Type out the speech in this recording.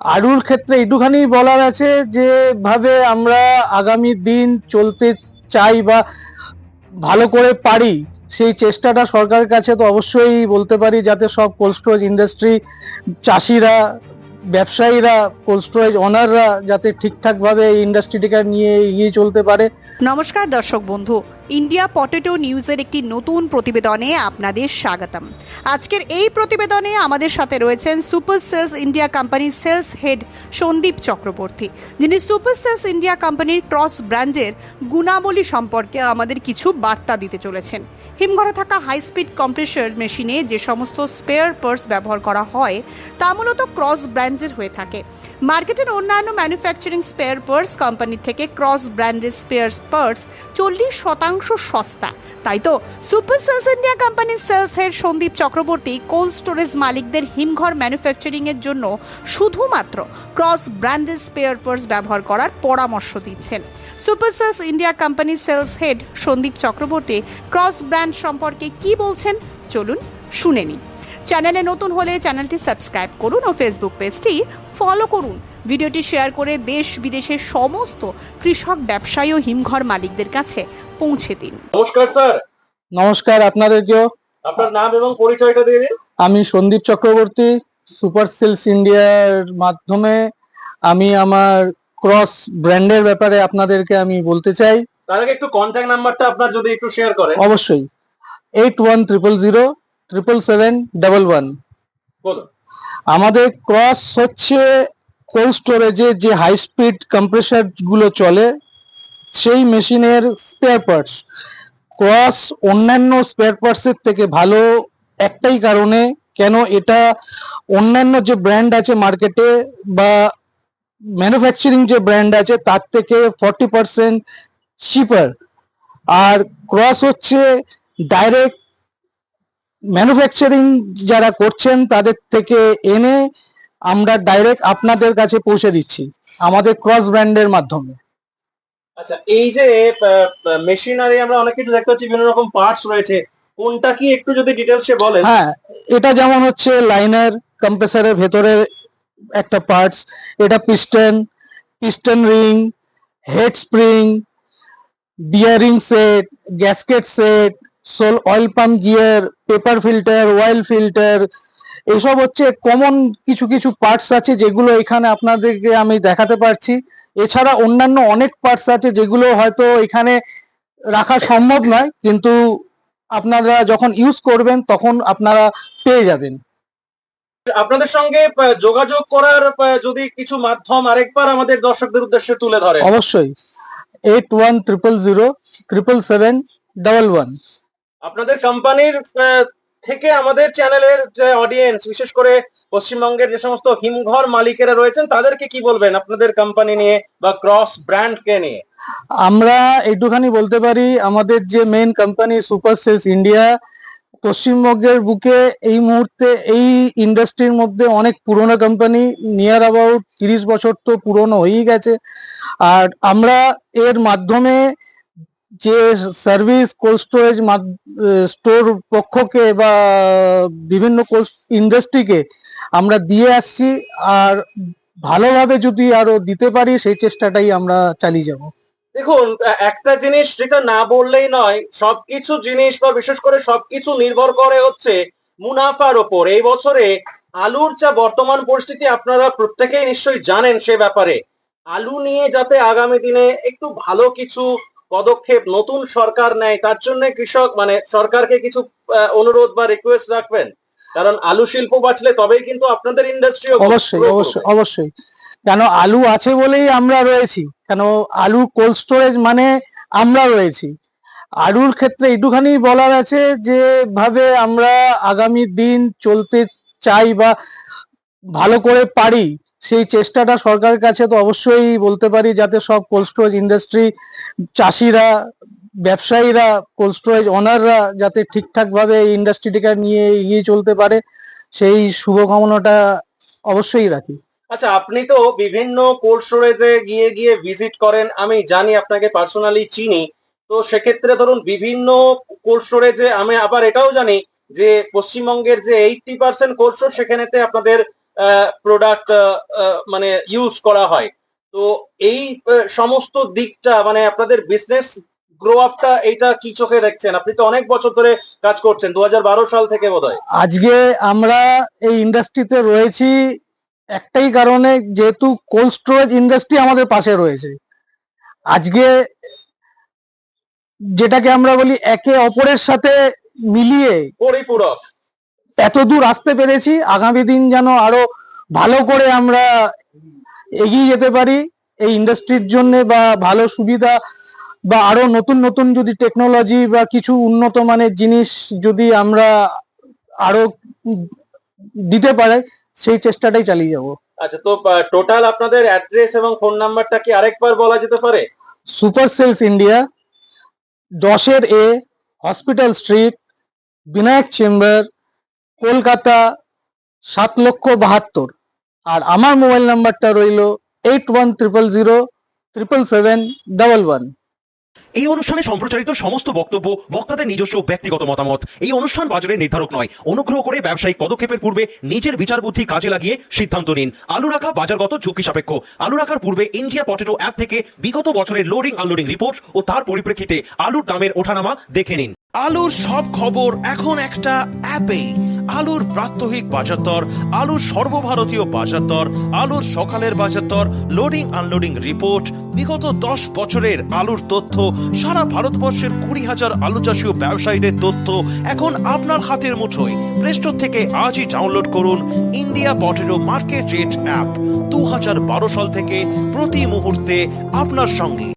আলুর ক্ষেত্রে একটুখানি বলার আছে যেভাবে আমরা আগামী দিন চলতে চাই বা ভালো করে পারি, সেই চেষ্টাটা সরকারের কাছে তো অবশ্যই বলতে পারি, যাতে সব কোল্ড স্টোরেজ ইন্ডাস্ট্রি, চাষিরা, ব্যবসায়ীরা, কোল্ড স্টোরেজ ওনাররা যাতে ঠিকঠাকভাবে এই ইন্ডাস্ট্রিটিকে নিয়ে এগিয়ে চলতে পারে। নমস্কার দর্শক বন্ধু, ইন্ডিয়া পটেটো নিউজের একটি নতুন প্রতিবেদনে আপনাদের স্বাগতম। আজকের এই প্রতিবেদনে আমাদের সাথে রয়েছেন সুপার সেলস ইন্ডিয়া কোম্পানির সেলস হেড সন্দীপ চক্রবর্তী, যিনি সুপার সেলস ইন্ডিয়া কোম্পানির ক্রস ব্র্যান্ডের গুণাবলী সম্পর্কে আমাদের কিছু বার্তা দিতে চলেছেন। হিমঘরে থাকা হাই স্পিড কম্প্রেসর মেশিনে যে সমস্ত স্পেয়ার পার্টস ব্যবহার করা হয় তা মূলত ক্রস ব্র্যান্ডের হয়ে থাকে। মার্কেটের অন্যান্য ম্যানুফ্যাকচারিং স্পেয়ার পার্টস কোম্পানির থেকে ক্রস ব্র্যান্ডের স্পেয়ার পার্টস 40% সস্তা। তাই তো সুপার সেলস ইন্ডিয়া কোম্পানির sales head Sandeep Chakraborty cold storage মালিকদের হিমঘর ম্যানুফ্যাকচারিং এর জন্য শুধুমাত্র ক্রস ব্র্যান্ডেড স্পেয়ার পার্টস ব্যবহার করার পরামর্শ দিচ্ছেন। সুপার সেলস ইন্ডিয়া কোম্পানির sales head Sandeep Chakraborty cross brand সম্পর্কে কি বলছেন, চলুন শুনে নিই। চ্যানেলে নতুন হলে চ্যানেলটি সাবস্ক্রাইব করুন ও ফেসবুক পেজটি ফলো করুন। ভিডিওটি শেয়ার করে দেশ বিদেশের সমস্ত কৃষক, ব্যবসায়ী ও হিমঘর মালিকদের কাছে পৌঁছে দিন। নমস্কার স্যার। নমস্কার আপনাদেরকেও। আপনার নাম এবং পরিচয়টা দিয়ে দিন। আমি সন্দীপ চক্রবর্তী, সুপার সেলস ইন্ডিয়ার মাধ্যমে আমি আমার ক্রস ব্র্যান্ডের ব্যাপারে আপনাদেরকে আমি বলতে চাই। তার আগে একটু কন্ট্যাক্ট নাম্বারটা আপনার যদি একটু শেয়ার করেন। অবশ্যই 8100077711। বলুন। আমাদের ক্রস হচ্ছে কোল্ড স্টোরেজে যে হাই স্পিড কম্প্রেসার গুলো চলে, সেই মেশিনের স্পেয়ার পার্টস। ক্রস অন্যান্য স্পেয়ার পার্টসের থেকে ভালো একটাই কারণে, কেন এটা অন্যান্য যে ব্র্যান্ড আছে মার্কেটে বা ম্যানুফ্যাকচারিং যে ব্র্যান্ড আছে তার থেকে 40% চিপার। আর ক্রস হচ্ছে ডাইরেক্ট ম্যানুফ্যাকচারিং যারা করছেন তাদের থেকে এনে আমরা ডাইরেক্ট আপনাদের কাছে পৌঁছে দিচ্ছি আমাদের ক্রস ব্র্যান্ডের মাধ্যমে। আচ্ছা, এই যে মেশিনারি আমরা অনেক কিছু দেখতে পাচ্ছি, বিভিন্ন রকম পার্টস রয়েছে, কোনটা কি একটু যদি ডিটেলসে বলেন। হ্যাঁ, এটা যেমন হচ্ছে লাইনার, কম্প্রেসারের ভেতরে একটা পার্টস, এটা piston, piston ring, head spring, bearing set, gasket set, সোল oil pump gear, paper filter, oil filter, এসব হচ্ছে কমন কিছু কিছু পার্টস আছে যেগুলো এখানে আপনাদেরকে আমি দেখাতে পারছি। এছাড়া অন্যান্য অনেক পার্টস আছে যেগুলো হয়তো এখানে রাখা সম্ভব নয়, কিন্তু আপনারা যখন ইউজ করবেন তখন আপনারা পেয়ে যাবেন। আপনাদের সঙ্গে যোগাযোগ করার যদি কিছু মাধ্যম আরেকবার আমাদের দর্শকদের উদ্দেশ্যে তুলে ধরেন। অবশ্যই 8100077711। আপনাদের কোম্পানির থেকে আমাদের চ্যানেলের যে অডিয়েন্স, বিশেষ করে পশ্চিমবঙ্গের যে সমস্ত হিমঘর মালিকেরা রয়েছেন, তাদেরকে কি বলবেন আপনাদের কোম্পানি নিয়ে বা ক্রস ব্র্যান্ডকে নিয়ে? আমরা একটুখানি বলতে পারি, আমাদের যে main company super sales India, পশ্চিমবঙ্গের বুকে এই মুহূর্তে এই ইন্ডাস্ট্রির মধ্যে অনেক পুরনো কোম্পানি, নিয়ার অ্যাবাউট 30 বছর তো পুরনো হয়েই গেছে। আর আমরা এর মাধ্যমে যে সার্ভিস কোল্ড স্টোরেজ স্টোর পক্ষকে বা বিভিন্ন কোল্ড ইন্ডাস্ট্রিকে আমরা দিয়ে আসছি, আর ভালোভাবে যদি আরো দিতে পারি সেই চেষ্টাটাই আমরা চালিয়ে যাব। দেখুন, একটা জিনিস যেটা না বললেই নয়, সবকিছু জিনিস বা বিশেষ করে সবকিছু নির্ভর করে হচ্ছে মুনাফার ওপর। এই বছরে আলুর যা বর্তমান পরিস্থিতি আপনারা প্রত্যেকেই নিশ্চয়ই জানেন সে ব্যাপারে। আলু নিয়ে যাতে আগামী দিনে একটু ভালো কিছু পদক্ষেপ নতুন সরকার নেয়, তার জন্য কৃষক মানে সরকারকে কিছু অনুরোধ বা রিকোয়েস্ট রাখবেন। কারণ আলু শিল্প বাঁচলে তবেই কিন্তু আপনাদের ইন্ডাস্ট্রি। অবশ্যই অবশ্যই অবশ্যই, কেন আলু আছে বলেই আমরা রয়েছি, কেন আলু কোল্ড স্টোরেজ মানে আমরা রয়েছি। আলুর ক্ষেত্রে একটুখানি বলার আছে যেভাবে আমরা আগামী দিন চলতে চাই বা ভালো করে পারি, সেই চেষ্টাটা সরকারের কাছে তো অবশ্যই বলতে পারি, যাতে সব কোল্ড স্টোরেজ ইন্ডাস্ট্রি, চাষিরা, ব্যবসায়ীরা, কোল্ড স্টোরেজ ওনাররা যাতে ঠিকঠাকভাবে এই ইন্ডাস্ট্রিটিকে নিয়ে এগিয়ে চলতে পারে, সেই শুভকামনাটা অবশ্যই রাখি। আচ্ছা, আপনি তো বিভিন্ন কোল্ড স্টোরেজে গিয়ে গিয়ে ভিজিট করেন, আমি জানি, আপনাকে পার্সোনালি চিনি। তো সেক্ষেত্রে ধরুন বিভিন্ন কোল্ড স্টোরেজে আমি আবার এটাও জানি যে পশ্চিমবঙ্গের যে 80% কোল্ড স্টোর, সেখানেতে আপনাদের প্রোডাক্ট মানে ইউজ করা হয়। তো এই সমস্ত দিকটা মানে আপনাদের বিজনেস গ্রো আপটা এইটা কি চোখে দেখছেন? আপনি তো অনেক বছর ধরে কাজ করছেন, 2012 সাল থেকে বোধহয়। আজকে আমরা এই ইন্ডাস্ট্রিতে রয়েছি একটাই কারণে, যেহেতু কোল্ড স্টোরেজ ইন্ডাস্ট্রি আমাদের পাশে রয়েছে। আজকে যেটাকে আমরা বলি একে অপরের সাথে মিলিয়ে পরিপূরক। এত দূর আসতে পেরেছি, আগামী দিন যেন আরো ভালো করে আমরা এগিয়ে যেতে পারি এই ইন্ডাস্ট্রির জন্য, বা ভালো সুবিধা বা আরো নতুন নতুন যদি টেকনোলজি বা কিছু উন্নত মানের জিনিস যদি আমরা আরো দিতে পারে, সেই চেষ্টাটাই চালিয়ে যাব। আচ্ছা, তো টোটাল আপনাদের অ্যাড্রেস এবং ফোন নাম্বারটা কি আরেকবার বলা যেতে পারে? Super sales India, 10A hospital street, Vinayak chamber, Kolkata 7,72,000। আর আমার মোবাইল নাম্বারটা রইল 8100077711। এই অনুষ্ঠানে সম্প্রচারিত সমস্ত বক্তব্য বক্তাদের নিজস্ব ব্যক্তিগত মতামত। এই অনুষ্ঠান বাজারের নির্ধারক নয়। অনুগ্রহ করে ব্যবসায়িক পদক্ষেপের পূর্বে নিজের বিচার বুদ্ধি কাজে লাগিয়ে সিদ্ধান্ত নিন। আলু রাখা বাজারগত ঝুঁকি সাপেক্ষ। আলু রাখার পূর্বে ইন্ডিয়া পটেটো অ্যাপ থেকে বিগত বছরের লোডিং আনলোডিং রিপোর্ট ও তার পরিপ্রেক্ষিতে আলুর দামের ওঠানামা দেখে নিন। আলুর সব খবর এখন একটা অ্যাপেই। আলুর প্রাত্যহিক বাজার দর, আলুর সর্বভারতীয় বাজার দর, আলুর সকালের বাজার দর, লোডিং আনলোডিং রিপোর্ট, বিগত 10 বছরের আলুর তথ্য, সারা ভারতবর্ষের 20,000 আলু চাষী ও ব্যবসায়ীদের তথ্য এখন আপনার হাতের মুঠোয়। প্লে স্টোর থেকে আজই ডাউনলোড করুন India potato market rate app. 2012 সাল থেকে প্রতি মুহূর্তে আপনার সঙ্গে।